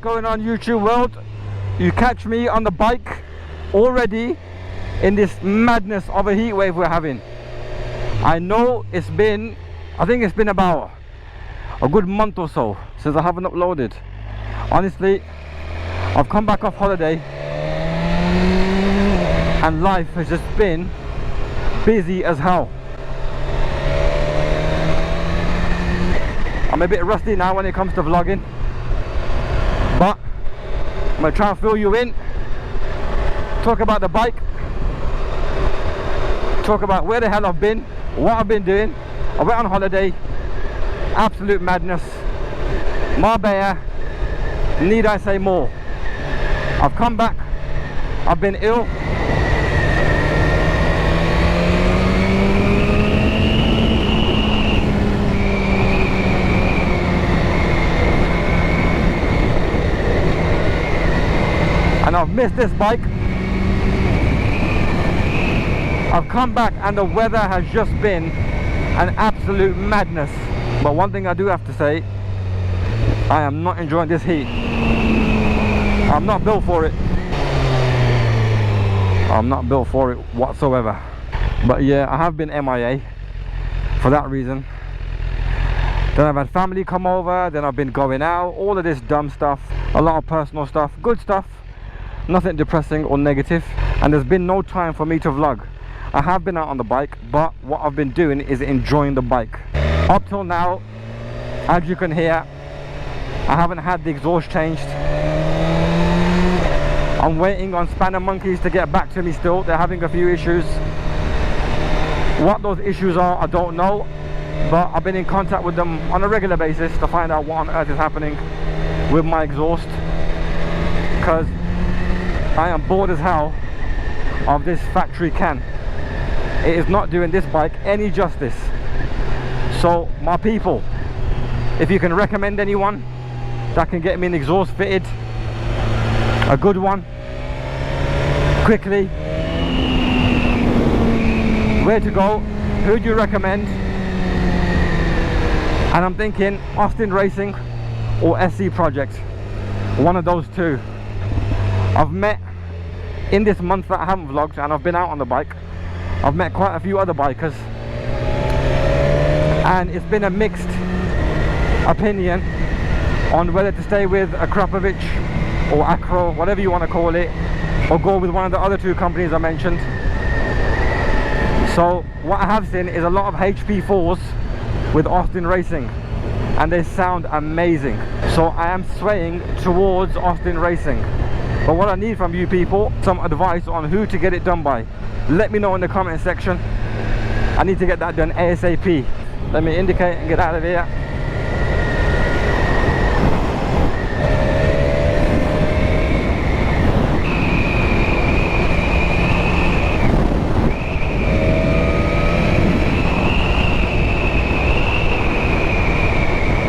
going on, YouTube world? You catch me on the bike already in this madness of a heat wave we're having. I know it's been, I think it's been about a good month or so since I haven't uploaded. Honestly, I've come back off holiday and life has just been busy as hell. I'm a bit rusty now when it comes to vlogging, but I'm gonna try and fill you in, talk about the bike, talk about where the hell I've been, what I've been doing. I went on holiday, absolute madness. Marbella, need I say more? I've come back, I've been ill. And I've missed this bike. I've come back and the weather has just been an absolute madness. But one thing I do have to say, I am not enjoying this heat. I'm not built for it. I'm not built for it whatsoever. But yeah, I have been MIA for that reason. Then I've had family come over, then I've been going out, all of this dumb stuff, a lot of personal stuff, good stuff, nothing depressing or negative, and there's been no time for me to vlog. I have been out on the bike, but what I've been doing is enjoying the bike. Up till now, as you can hear, I haven't had the exhaust changed. I'm waiting on Spanner Monkeys to get back to me still. They're having a few issues. What those issues are, I don't know, but I've been in contact with them on a regular basis to find out what on earth is happening with my exhaust, because I am bored as hell of this factory can. It is not doing this bike any justice. So my people, if you can recommend anyone that can get me an exhaust fitted, a good one, quickly, where to go, who do you recommend? And I'm thinking Austin Racing or SC Project, one of those two. I've met, in this month that I haven't vlogged and I've been out on the bike, I've met quite a few other bikers, and it's been a mixed opinion on whether to stay with a Krapovic or Acro, whatever you want to call it, or go with one of the other two companies I mentioned. So what I have seen is a lot of HP4s with Austin Racing, and they sound amazing. So I am swaying towards Austin Racing. But what I need from you people, some advice on who to get it done by. Let me know in the comment section. I need to get that done ASAP. Let me indicate and get out of here.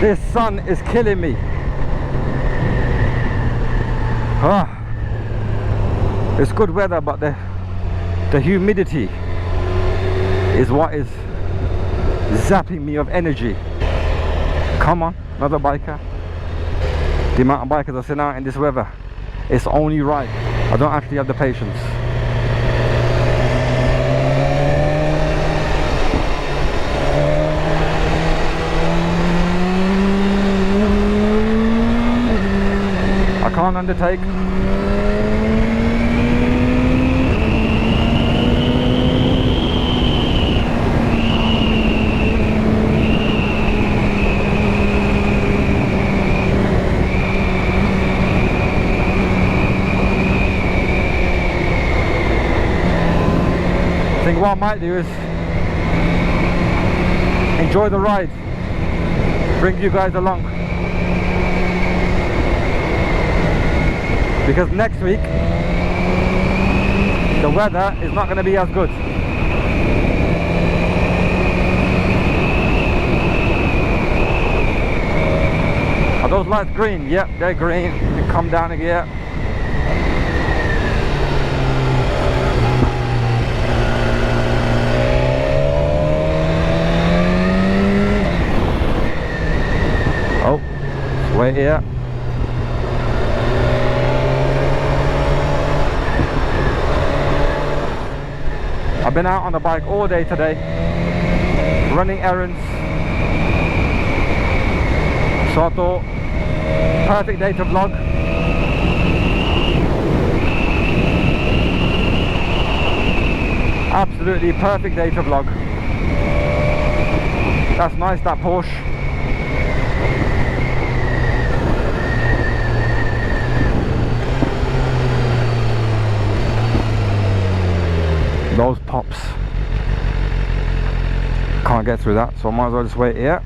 This sun is killing me. It's good weather, but the humidity is what is zapping me of energy. Come on, another biker. The amount of bikers I've seen out in this weather, it's only right. I don't actually have the patience. I can't undertake. I think what I might do is enjoy the ride, bring you guys along, because next week the weather is not going to be as good. Are those lights green? Yep, they're green. You can come down again. Oh, wait here. Been out on the bike all day today, running errands. So I thought, perfect day to vlog. Absolutely perfect day to vlog. That's nice, that Porsche. Those pops. Can't get through that, so I might as well just wait here.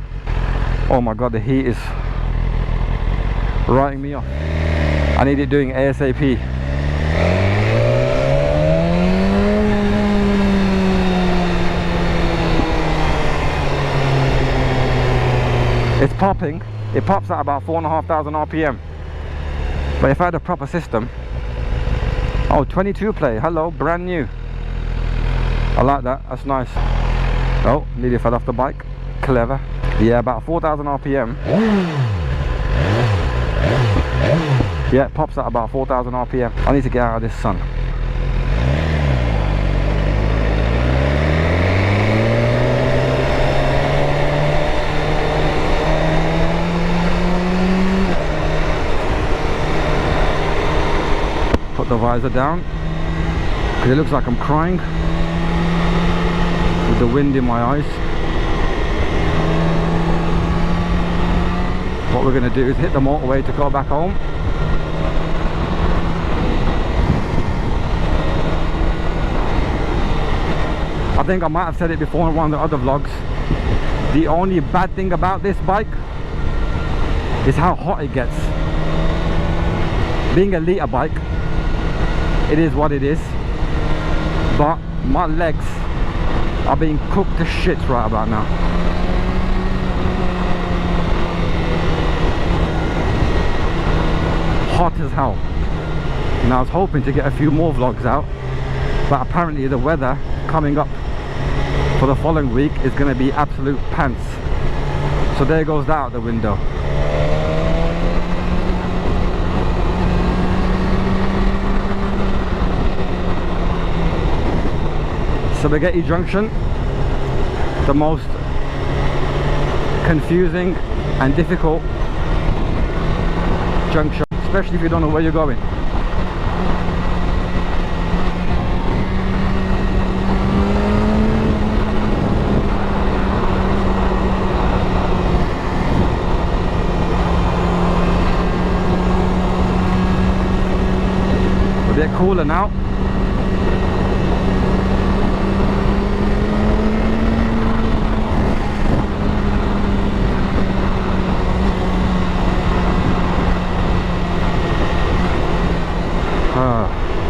Oh my god, the heat is writing me off. I need it doing ASAP. It's popping. It pops at about 4,500 RPM. But if I had a proper system... Oh, 22 play. Hello, brand new. I like that. That's nice. Oh, nearly fell off the bike. Clever. Yeah, about 4,000 RPM. Yeah, it pops at about 4,000 RPM. I need to get out of this sun. Put the visor down because it looks like I'm crying with the wind in my eyes. What we're going to do is hit the motorway to go back home. I think I might have said it before in one of the other vlogs. The only bad thing about this bike is how hot it gets. Being a liter bike, it is what it is, but my legs are being cooked to shit right about now. Hot as hell. And I was hoping to get a few more vlogs out, but apparently the weather coming up for the following week is going to be absolute pants. So there goes that out the window. Spaghetti Junction, the most confusing and difficult junction, especially if you don't know where you're going. A bit cooler now.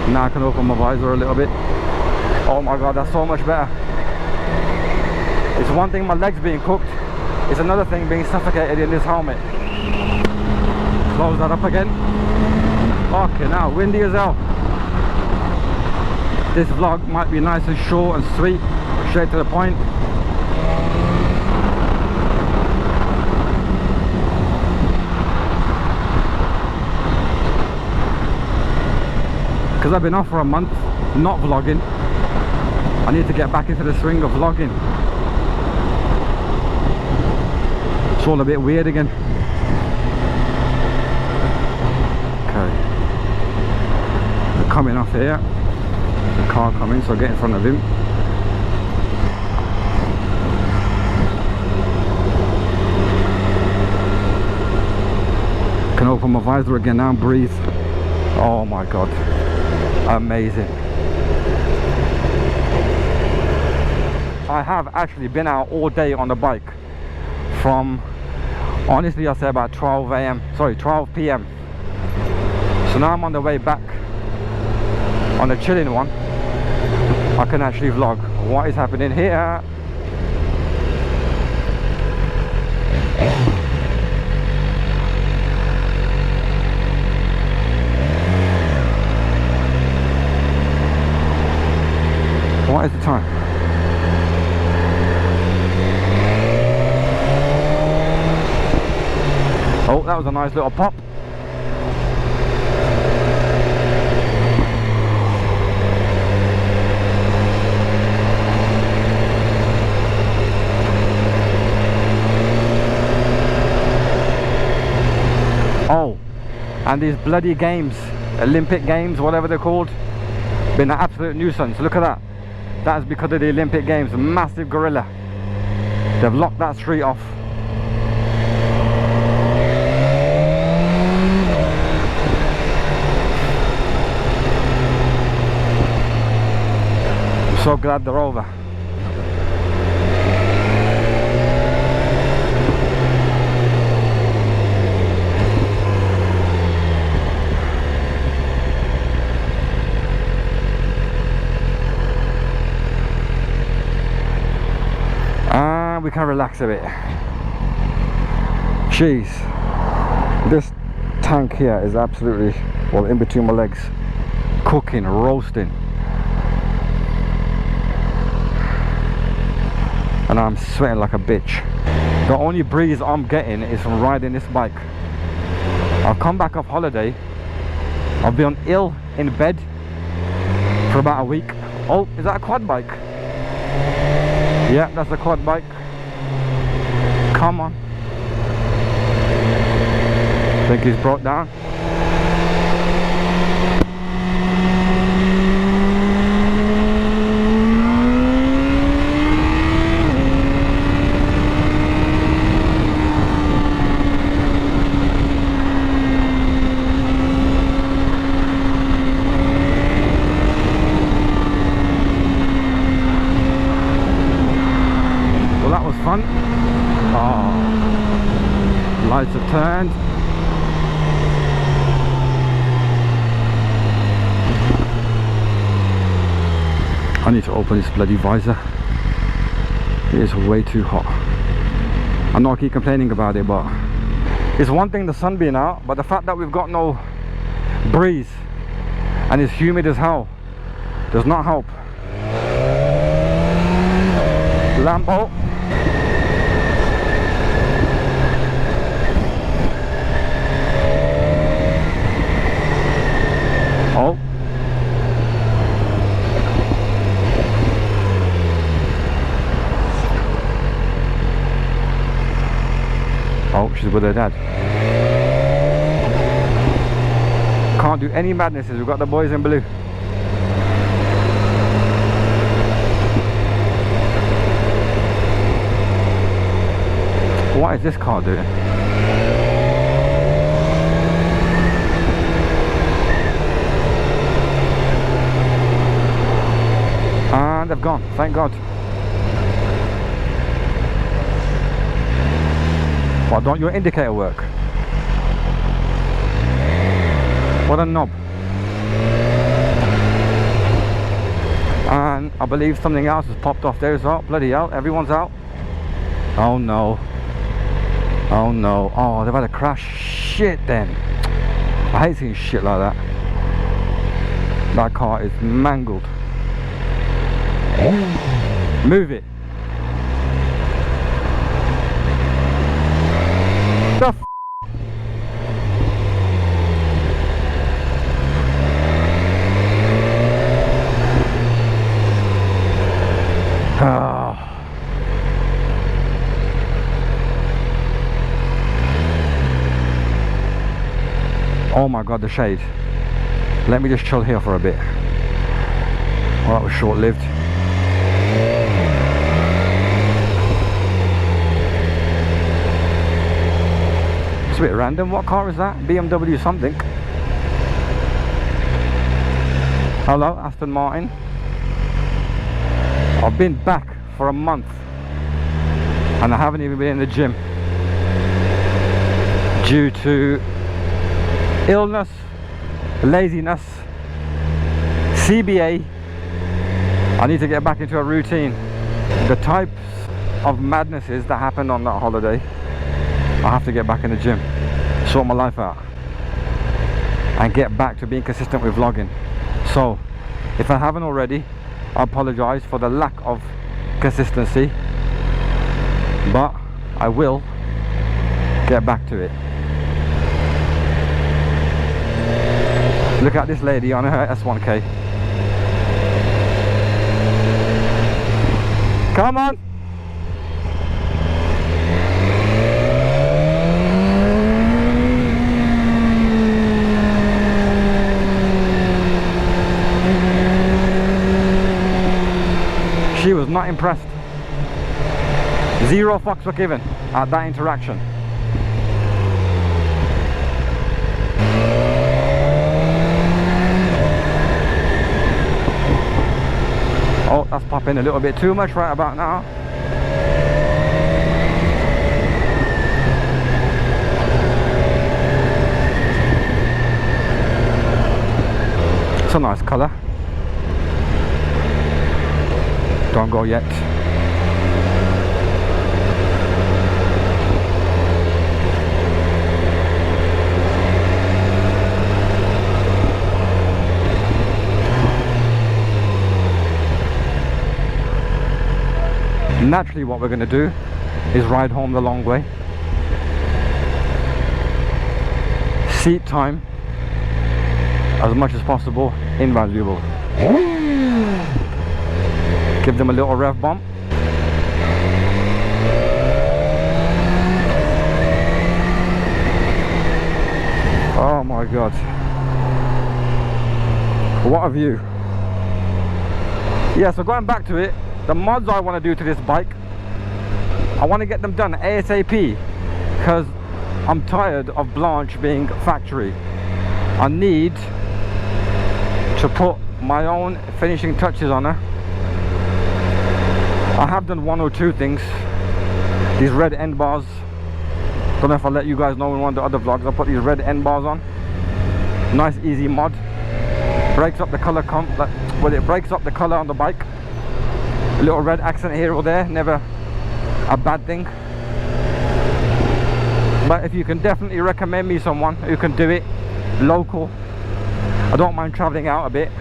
Now I can open my visor a little bit. Oh my god, that's so much better. It's one thing my legs being cooked, it's another thing being suffocated in this helmet. Close that up again. Okay, now windy as hell. This vlog might be nice and short and sweet, straight to the point. Because I've been off for a month, not vlogging. I need to get back into the swing of vlogging. It's all a bit weird again. Okay. They're coming off here. The car coming, so I'll get in front of him. Can open my visor again now and breathe. Oh my god. Amazing. I have actually been out all day on the bike from, honestly, I say about 12 p.m. So now I'm on the way back on the chilling one. I can actually vlog what is happening here. What is the time? Oh, that was a nice little pop. And these bloody games, Olympic Games, whatever they're called, been an absolute nuisance. Look at that. That is because of the Olympic Games. Massive gorilla. They've locked that street off. I'm so glad they're over. We can relax a bit. Jeez, this tank here is absolutely, well, in between my legs, cooking, roasting, and I'm sweating like a bitch. The only breeze I'm getting is from riding this bike. I've come back off holiday, I've been ill in bed for about a week. Oh, is that a quad bike? Yeah, that's a quad bike. Come on. Think he's broke down. Well, that was fun. Oh, lights have turned. I need to open this bloody visor. It is way too hot. I know I keep complaining about it, but it's one thing the sun being out, but the fact that we've got no breeze and it's humid as hell does not help. Lambo. Oh. Oh, she's with her dad. Can't do any madnesses. We've got the boys in blue. What is this car doing? And they've gone, thank God. Why don't your indicator work? What a knob. And I believe something else has popped off there as well. Bloody hell, everyone's out. Oh no. Oh no. Oh, they've had a crash. Shit then. I hate seeing shit like that. That car is mangled. Move it. The f. Oh. Oh my God, the shade. Let me just chill here for a bit. Well, that was short-lived. It's a bit random. What car is that? BMW something. Hello, Aston Martin. I've been back for a month and I haven't even been in the gym due to illness, laziness, CBA. I need to get back into a routine. The types of madnesses that happened on that holiday, I have to get back in the gym, sort my life out and get back to being consistent with vlogging. So if I haven't already, I apologize for the lack of consistency, but I will get back to it. Look at this lady on her S1K. Come on! impressed. Zero fucks were given at that interaction. Oh, that's popping a little bit too much right about now. It's a nice colour. Don't go yet. Naturally, what we're going to do is ride home the long way. Seat time, as much as possible, invaluable. Give them a little rev bump. Oh my god. What a view. Yeah, so going back to it, the mods I want to do to this bike, I want to get them done ASAP because I'm tired of Blanche being factory. I need to put my own finishing touches on her. I have done one or two things. These red end bars, don't know if I'll let you guys know in one of the other vlogs. I put these red end bars on. Nice easy mod. Breaks up the color well, it breaks up the color on the bike. A little red accent here or there, never a bad thing. But if you can definitely recommend me someone who can do it local, I don't mind traveling out a bit.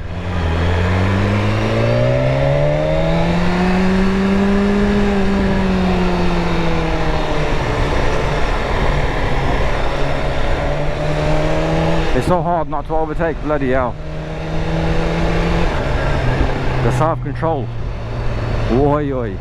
It's so hard not to overtake, bloody hell. The self-control. Oi oi.